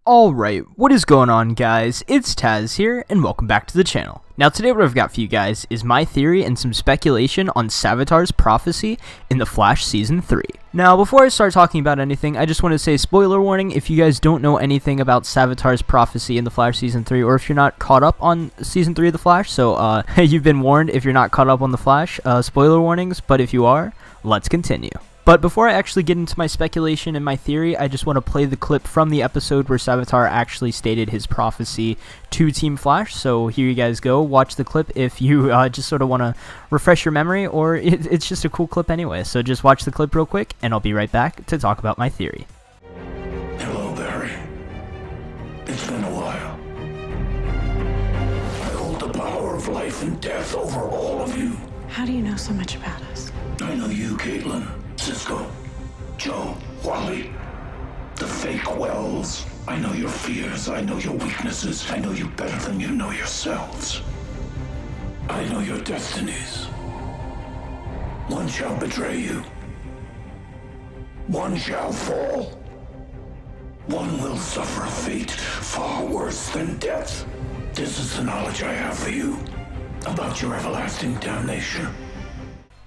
Alright, what is going on, guys? It's Tazz here, and welcome back to the channel. Now today what I've got for you guys is my theory and some speculation on Savitar's prophecy in The Flash Season 3. Now before I start talking about anything, I just want to say spoiler warning, if you guys don't know anything about Savitar's prophecy in The Flash Season 3, or if you're not caught up on Season 3 of The Flash, so you've been warned if you're not caught up on The Flash, spoiler warnings, but if you are, let's continue. But before I actually get into my speculation and my theory, I just want to play the clip from the episode where Savitar actually stated his prophecy to Team Flash. So here you guys go. Watch the clip if you just sort of want to refresh your memory, or it's just a cool clip anyway. So just watch the clip real quick, and I'll be right back to talk about my theory. Hello, Barry. It's been a while. I hold the power of life and death over all of you. How do you know so much about us? I know you, Caitlin. Cisco, Joe, Wally, the fake Wells. I know your fears, I know your weaknesses, I know you better than you know yourselves. I know your destinies. One shall betray you. One shall fall. One will suffer a fate far worse than death. This is the knowledge I have for you about your everlasting damnation.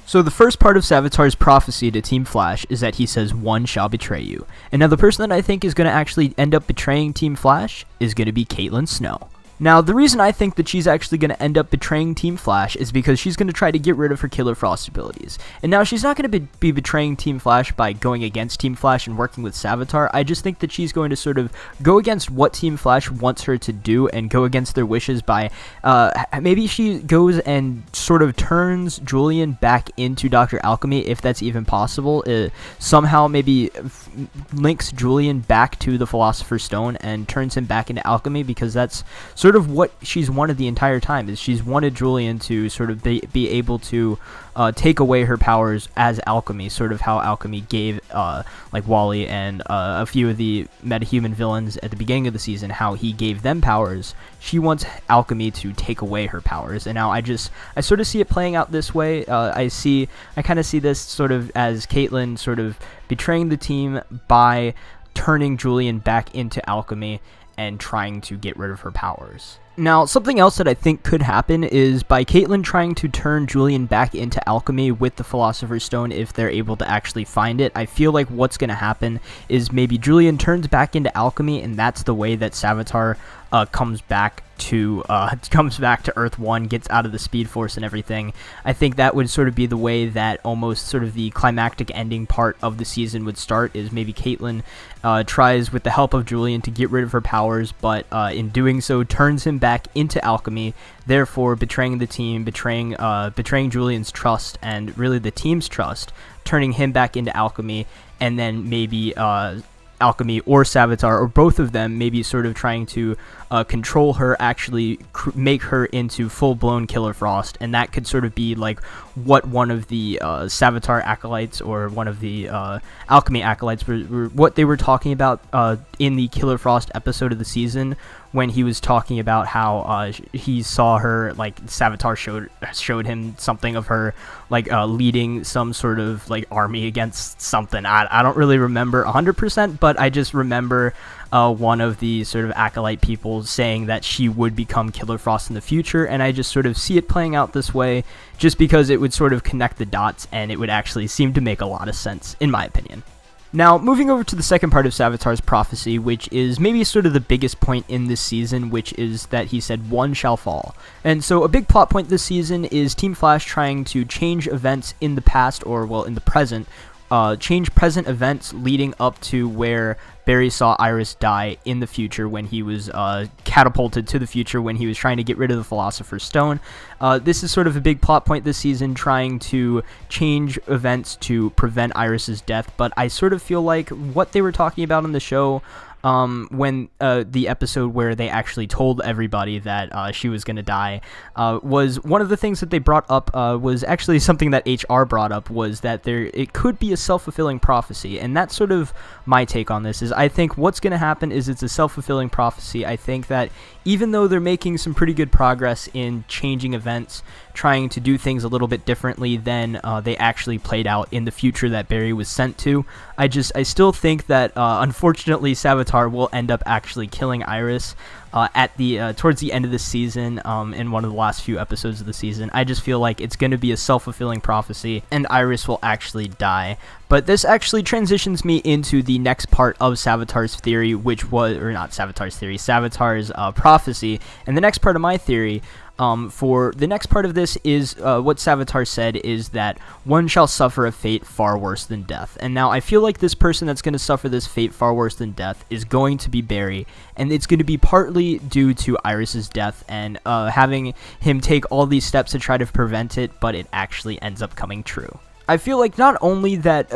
So the first part of Savitar's prophecy to Team Flash is that he says one shall betray you. And now the person that I think is going to actually end up betraying Team Flash is going to be Caitlin Snow. Now, the reason I think that she's actually going to end up betraying Team Flash is because she's going to try to get rid of her Killer Frost abilities. And now she's not going to be betraying Team Flash by going against Team Flash and working with Savitar. I just think that she's going to sort of go against what Team Flash wants her to do and go against their wishes by, maybe she goes and sort of turns Julian back into Dr. Alchemy, if that's even possible. Somehow maybe links Julian back to the Philosopher's Stone and turns him back into Alchemy, because that's sort of what she's wanted the entire time. Is she's wanted Julian to sort of be able to take away her powers as Alchemy, sort of how Alchemy gave like Wally and a few of the metahuman villains at the beginning of the season, how he gave them powers. She wants Alchemy to take away her powers, and now I sort of see it playing out this way. I kind of see this sort of as Caitlin sort of betraying the team by turning Julian back into Alchemy and trying to get rid of her powers. Now, something else that I think could happen is by Caitlin trying to turn Julian back into Alchemy with the Philosopher's Stone, if they're able to actually find it. I feel like what's going to happen is maybe Julian turns back into Alchemy, and that's the way that Savitar comes back to Earth 1, gets out of the Speed Force and everything. I think that would sort of be the way that almost sort of the climactic ending part of the season would start, is maybe Caitlin tries with the help of Julian to get rid of her powers, but in doing so turns him back into Alchemy, therefore betraying the team, betraying Julian's trust and really the team's trust, turning him back into Alchemy, and then maybe Alchemy or Savitar, or both of them, maybe sort of trying to control her, actually make her into full-blown Killer Frost, and that could sort of be like what one of the Savitar acolytes or one of the Alchemy acolytes were what they were talking about in the Killer Frost episode of the season, when he was talking about how he saw her, like Savitar showed him something of her like leading some sort of like army against something. I don't really remember 100%, but I just remember one of the sort of acolyte people saying that she would become Killer Frost in the future, and I just sort of see it playing out this way just because it would sort of connect the dots, and it would actually seem to make a lot of sense, in my opinion. Now, moving over to the second part of Savitar's prophecy, which is maybe sort of the biggest point in this season, which is that he said one shall fall. And so a big plot point this season is Team Flash trying to change events in the past, or well, in the present, change present events leading up to where Barry saw Iris die in the future, when he was catapulted to the future when he was trying to get rid of the Philosopher's Stone. This is sort of a big plot point this season, trying to change events to prevent Iris's death, but I sort of feel like what they were talking about on the show when the episode where they actually told everybody that she was going to die, was one of the things that they brought up, was actually something that HR brought up, was that it could be a self-fulfilling prophecy. And that's sort of my take on this, is I think what's going to happen is it's a self-fulfilling prophecy. I think that even though they're making some pretty good progress in changing events, trying to do things a little bit differently than they actually played out in the future that Barry was sent to, I still think that unfortunately Savitar will end up actually killing Iris at the towards the end of the season, in one of the last few episodes of the season. I just feel like it's going to be a self-fulfilling prophecy and Iris will actually die. But this actually transitions me into the next part of Savitar's theory, which was, or not Savitar's theory, Savitar's prophecy. And the next part of my theory, for the next part of this is what Savitar said is that one shall suffer a fate far worse than death. And now I feel like this person that's going to suffer this fate far worse than death is going to be Barry, and it's going to be partly due to Iris's death and having him take all these steps to try to prevent it, but it actually ends up coming true. I feel like not only that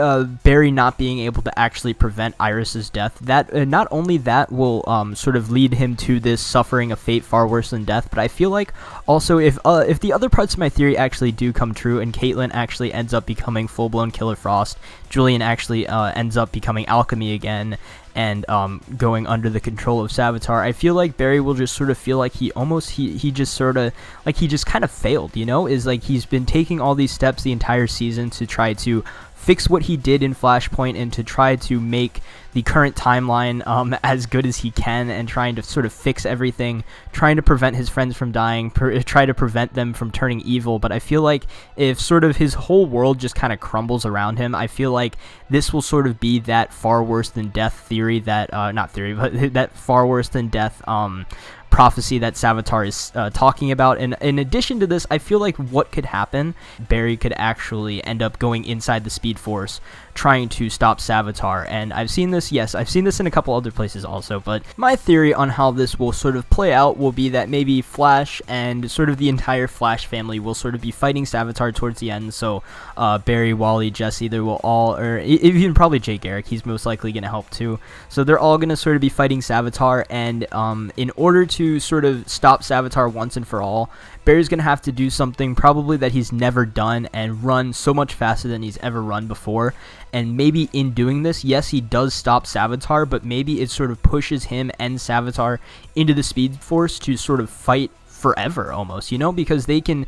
Barry not being able to actually prevent Iris's death, that not only that will sort of lead him to this suffering a fate far worse than death, but I feel like also if the other parts of my theory actually do come true and Caitlyn actually ends up becoming full-blown Killer Frost, Julian actually ends up becoming Alchemy again, and going under the control of Savitar, I feel like Barry will just sort of feel like he just kind of failed, you know, is like he's been taking all these steps the entire season to try to fix what he did in Flashpoint and to try to make the current timeline as good as he can, and trying to sort of fix everything, trying to prevent his friends from dying, try to prevent them from turning evil. But I feel like if sort of his whole world just kind of crumbles around him, I feel like this will sort of be that far worse than death theory that not theory, but that far worse than death prophecy that Savitar is talking about. And in addition to this, I feel like what could happen, Barry could actually end up going inside the Speed Force trying to stop Savitar. And I've seen this, yes, I've seen this in a couple other places also, but my theory on how this will sort of play out will be that maybe Flash and sort of the entire Flash family will sort of be fighting Savitar towards the end. So Barry, Wally, Jesse, they will all, or even probably Jay Garrick, he's most likely going to help too. So they're all going to sort of be fighting Savitar, and in order to sort of stop Savitar once and for all, Barry's going to have to do something probably that he's never done and run so much faster than he's ever run before. And maybe in doing this, yes, he does stop Savitar, but maybe it sort of pushes him and Savitar into the Speed Force to sort of fight forever almost, you know, because a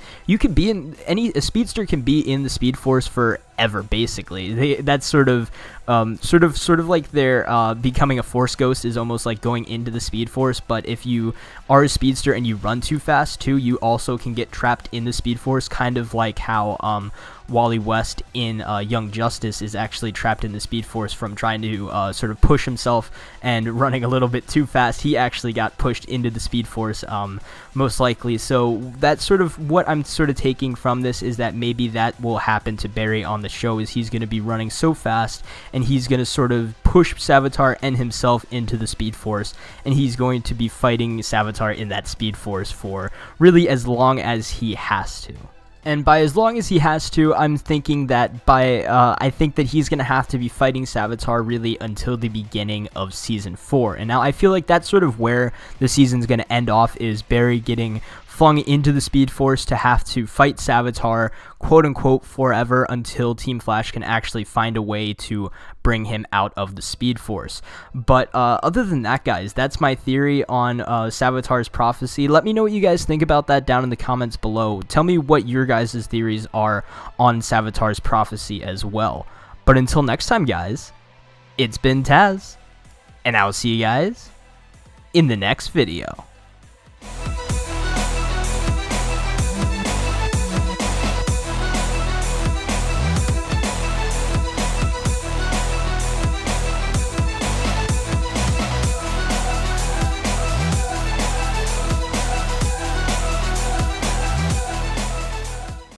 speedster can be in the Speed Force forever, basically. That's sort of like they're becoming a Force Ghost is almost like going into the Speed Force. But if you are a speedster and you run too fast too, you also can get trapped in the Speed Force, kind of like how Wally West in Young Justice is actually trapped in the Speed Force from trying to sort of push himself and running a little bit too fast. He actually got pushed into the Speed Force, most likely. So that's sort of what I'm sort of taking from this, is that maybe that will happen to Barry on the show, is he's going to be running so fast and he's going to sort of push Savitar and himself into the Speed Force, and he's going to be fighting Savitar in that Speed Force for really as long as he has to. And by as long as he has to, I'm thinking that I think that he's going to have to be fighting Savitar really until the beginning of Season 4. And now I feel like that's sort of where the season's going to end off, is Barry getting flung into the Speed Force to have to fight Savitar, quote-unquote, forever, until Team Flash can actually find a way to bring him out of the Speed Force. But other than that, guys, that's my theory on Savitar's prophecy. Let me know what you guys think about that down in the comments below. Tell me what your guys' theories are on Savitar's prophecy as well. But until next time, guys, it's been Tazz, and I'll see you guys in the next video.